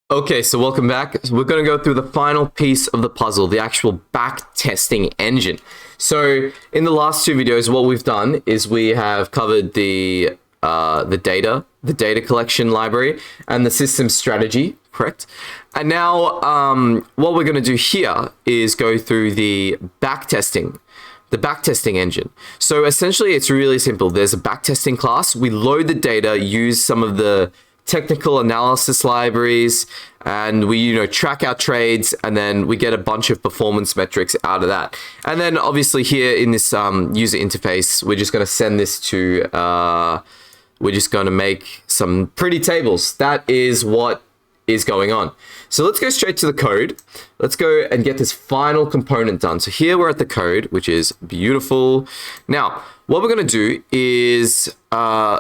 Okay, so welcome back. So we're going to go through the final piece of the puzzle, the actual backtesting engine. So in the last two videos, what we've done is we have covered the data collection library, and the system strategy, correct? And now what we're going to do here is go through the backtesting engine. So essentially, it's really simple. There's a backtesting class. We load the data, use some of the technical analysis libraries, and we track our trades, and then we get a bunch of performance metrics out of that. And then obviously here in this user interface, we're just going to send this to we're just going to make some pretty tables. That is what is going on. So let's go straight to the code. Let's go and get this final component done. So here we're at the code, which is beautiful. Now, what we're going to do is,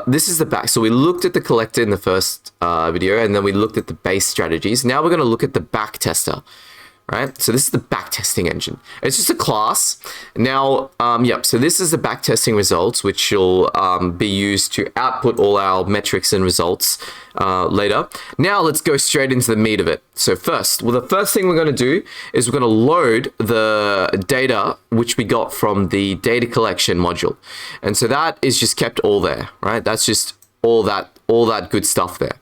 this is the back. So we looked at the collector in the first video, and then we looked at the base strategies. Now we're going to look at the backtester, right? So this is the backtesting engine. It's just a class. Now, so this is the backtesting results, which will be used to output all our metrics and results later. Now let's go straight into the meat of it. So the first thing we're going to do is we're going to load the data which we got from the data collection module. And so that is just kept all there, right? That's just all that good stuff there.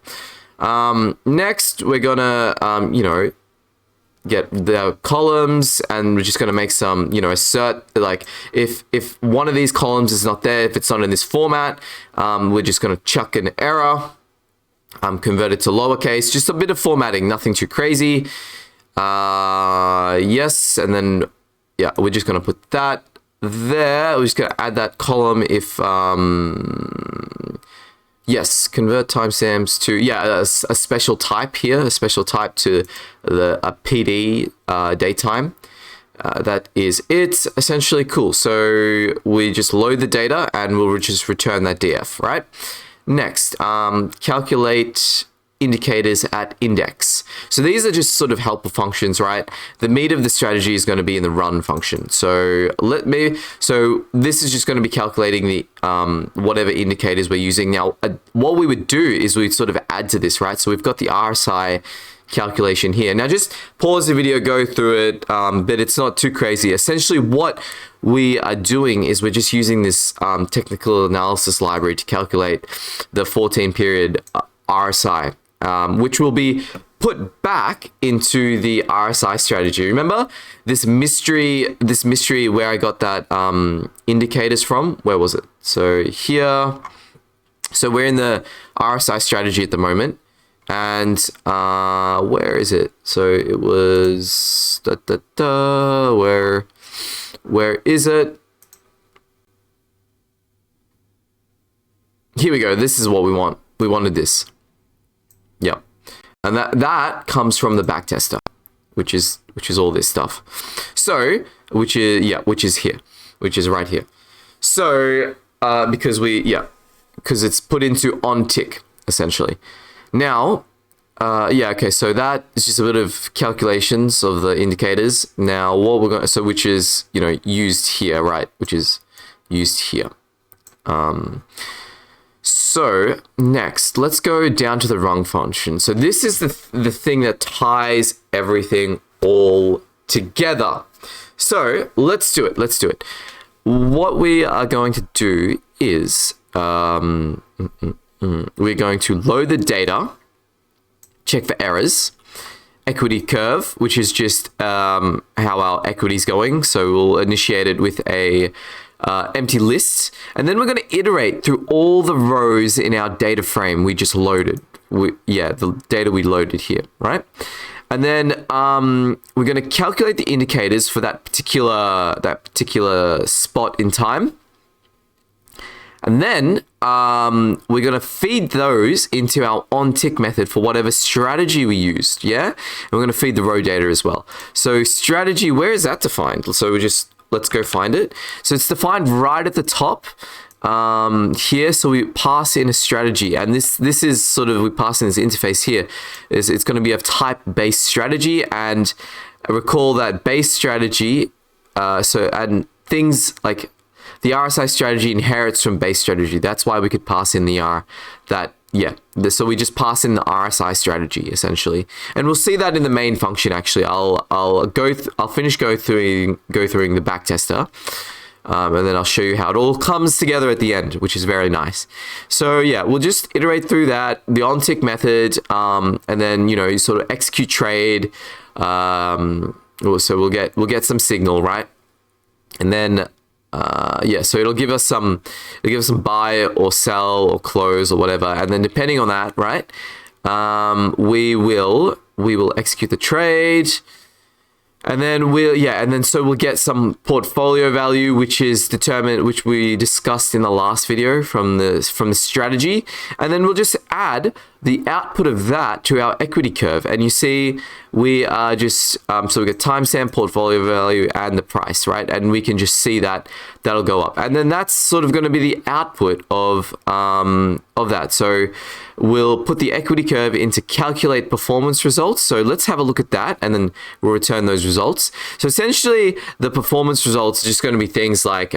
Next, we're going to, get the columns, and we're just going to make some, assert, like if one of these columns is not there, if it's not in this format, we're just going to chuck an error, convert it to lowercase, just a bit of formatting, nothing too crazy. Yes, and then, yeah, we're just going to put that there. We're just going to add that column if, yes, convert timestamps to, a special type here, a special type to a PD datetime. That is it, essentially. Cool. So we just load the data and we'll just return that DF, right? Next, calculate indicators at index. So these are just sort of helper functions, right? The meat of the strategy is going to be in the run function. So this is just going to be calculating the whatever indicators we're using. Now, what we would do is we'd sort of add to this, right? So we've got the RSI calculation here. Now just pause the video, go through it, but it's not too crazy. Essentially what we are doing is we're just using this technical analysis library to calculate the 14 period RSI, which will be put back into the RSI strategy. Remember this mystery where I got that indicators from? Where was it? So here, so we're in the RSI strategy at the moment, and where is it? So it was where is it? Here we go. This is what we want. We wanted this. Yeah, and that comes from the backtester, which is all this stuff. So which is right here. So because it's put into on tick essentially. Now, okay. So that is just a bit of calculations of the indicators. Now what we're going which is used here, right? Which is used here. So next, let's go down to the run function. So this is the thing that ties everything all together. So let's do it. What we are going to do is we're going to load the data, check for errors, equity curve, which is just how our equity is going. So we'll initiate it with a empty list, and then we're going to iterate through all the rows in our data frame we just loaded. The data we loaded here, right? And then we're going to calculate the indicators for that particular spot in time, and then we're going to feed those into our on tick method for whatever strategy we used. Yeah, and we're going to feed the row data as well. So strategy, where is that defined? So let's go find it. So it's defined right at the top here. So we pass in a strategy, and this is sort of, we pass in this interface here. It's going to be of type base strategy, and recall that base strategy. And things like the RSI strategy inherits from base strategy. That's why we could pass in that so we just pass in the RSI strategy essentially, and we'll see that in the main function. Actually, I'll finish go through the backtester, and then I'll show you how it all comes together at the end, which is very nice. So yeah, we'll just iterate through that, the on-tick method, and then you sort of execute trade. So we'll get some signal, right, and then. So it'll give us some buy or sell or close or whatever, and then depending on that, right, we will execute the trade, and then so we'll get some portfolio value, which we discussed in the last video from the strategy, and then we'll just add the output of that to our equity curve, and you see we are just so we get timestamp, portfolio value, and the price, right, and we can just see that that'll go up, and then that's sort of going to be the output of that. So we'll put the equity curve into calculate performance results. So let's have a look at that, and then we'll return those results. So essentially, the performance results are just going to be things like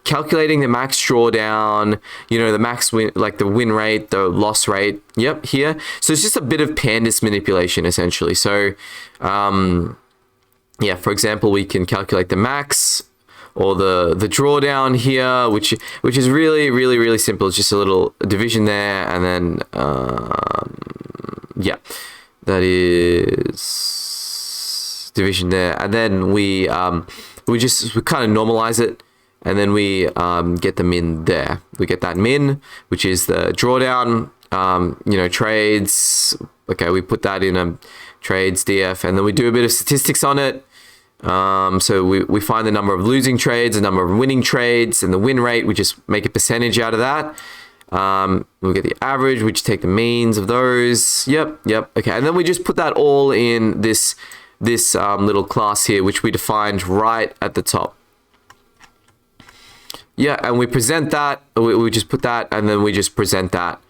calculating the max drawdown, the max win, like the win rate, the loss rate. Yep, here. So it's just a bit of pandas manipulation essentially. So, for example, we can calculate the max or the drawdown here, which is really, really, really simple. It's just a little division there, and then that is division there, and then we kind of normalize it. And then we get the min there. We get that min, which is the drawdown, trades. Okay, we put that in a trades DF, and then we do a bit of statistics on it. So we find the number of losing trades, the number of winning trades, and the win rate. We just make a percentage out of that. We'll get the average, we just take the means of those. Yep. Okay, and then we just put that all in this little class here, which we defined right at the top. Yeah, and we present that, we just put that, and then we just present that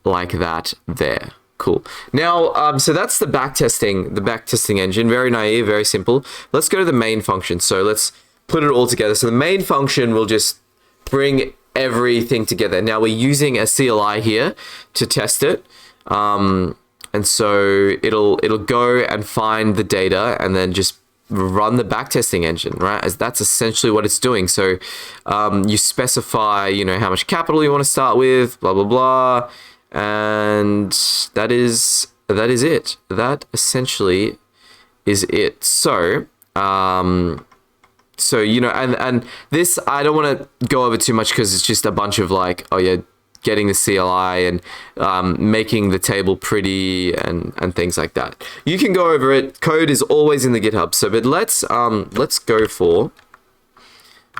like that there. Cool. Now, so that's the backtesting engine. Very naive, very simple. Let's go to the main function. So let's put it all together. So the main function will just bring everything together. Now we're using a CLI here to test it. And so it'll go and find the data and then just run the backtesting engine, right? As that's essentially what it's doing. So you specify, how much capital you want to start with, blah, blah, blah. And that is it. That essentially is it. So, and this, I don't want to go over too much because it's just a bunch of getting the CLI and making the table pretty and things like that. You can go over it. Code is always in the GitHub. So, but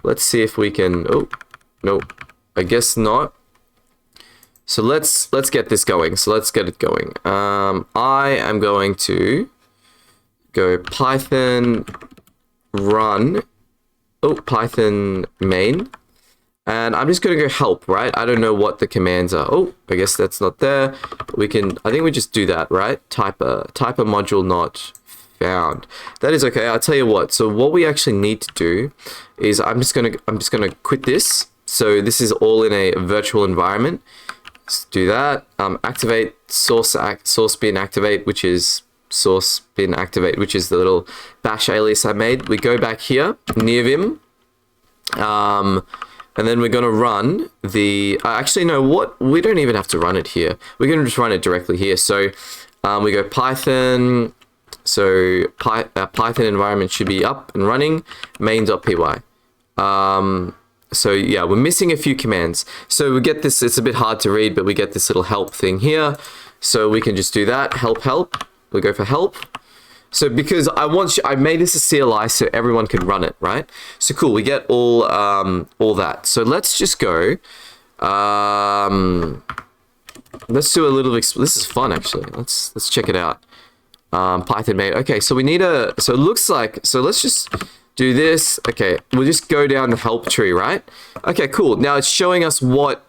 let's see if we can. Oh, no, I guess not. So let's get this going. So let's get it going. I am going to go Python run. Python main. And I'm just going to go help, right? I don't know what the commands are. Oh, I guess that's not there. I think we just do that, right? Type a module not found. That is okay. I'll tell you what. So what we actually need to do is I'm just going to quit this. So this is all in a virtual environment. Let's do that. Activate source bin activate, which is the little bash alias I made. We go back here, near vim. And then we're going to run the, actually, no, we don't even have to run it here. We're going to just run it directly here. So we go Python. So Python environment should be up and running, main.py. So yeah, we're missing a few commands. So we get this, it's a bit hard to read, but we get this little help thing here. So we can just do that, help. We go for help. So because I made this a CLI so everyone can run it, right? So cool, we get all that. So let's just go. Let's do a little. This is fun actually. Let's check it out. Python made. Okay, so we need a. So it looks like. So let's just do this. Okay, we'll just go down the help tree, right? Okay, cool. Now it's showing us what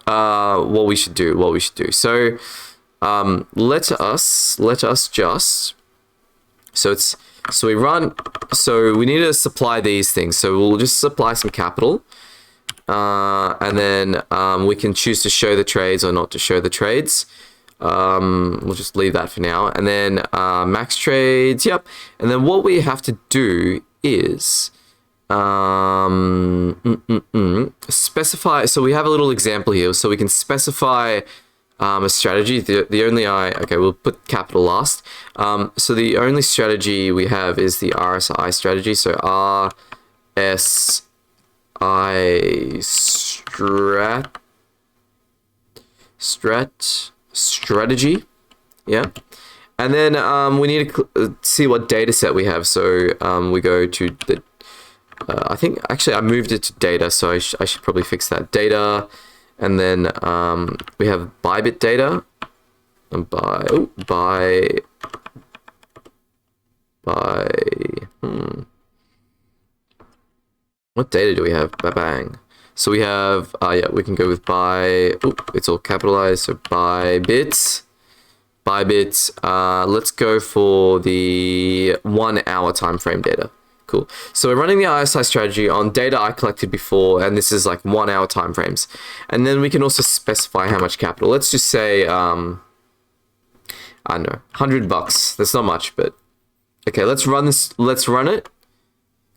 we should do. So let us just. So we need to supply these things. So we'll just supply some capital. and then we can choose to show the trades or not to show the trades. We'll just leave that for now. And then max trades, yep. And then what we have to do is specify. So we have a little example here, so we can specify a strategy. The only okay, we'll put capital last. So the only strategy we have is the RSI strategy. So RSI strategy, yeah. And then we need to see what data set we have. So we go to the I think actually I moved it to data, so I should probably fix that. Data, and then we have Bybit data, and what data do we have? Bang. So we have yeah, we can go with it's all capitalized, so Bybit. Let's go for the 1 hour time frame data. Cool. So we're running the RSI strategy on data I collected before, and this is like 1 hour time frames. And then we can also specify how much capital. Let's just say I don't know, $100. That's not much, but okay, let's run this. Let's run it.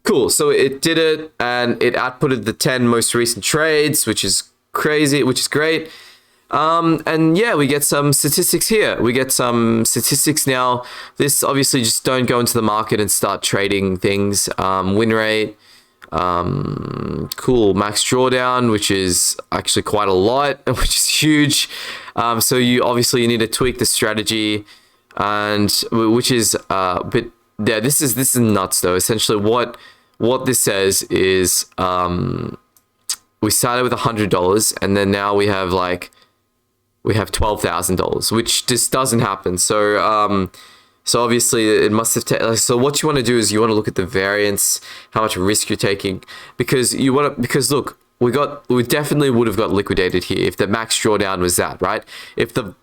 Cool. So it did it, and it outputted the 10 most recent trades, which is crazy, which is great. And yeah, we get some statistics here. We get some statistics now. This obviously just don't go into the market and start trading things. Win rate, cool. Max drawdown, which is actually quite a lot, which is huge. So you need to tweak the strategy, and which is but yeah, this is nuts though. Essentially, what this says is we started with $100, and then now we have $12,000, which just doesn't happen. So so obviously it must have taken. So what you want to do is you want to look at the variance, how much risk you're taking, because look, we definitely would have got liquidated here if the max drawdown was that, right? If the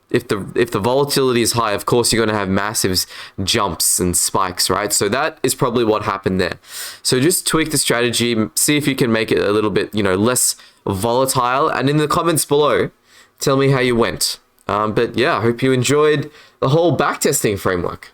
volatility is high, of course you're going to have massive jumps and spikes, right? So that is probably what happened there. So just tweak the strategy, see if you can make it a little bit, less volatile, and in the comments below, tell me how you went. But yeah, I hope you enjoyed the whole backtesting framework.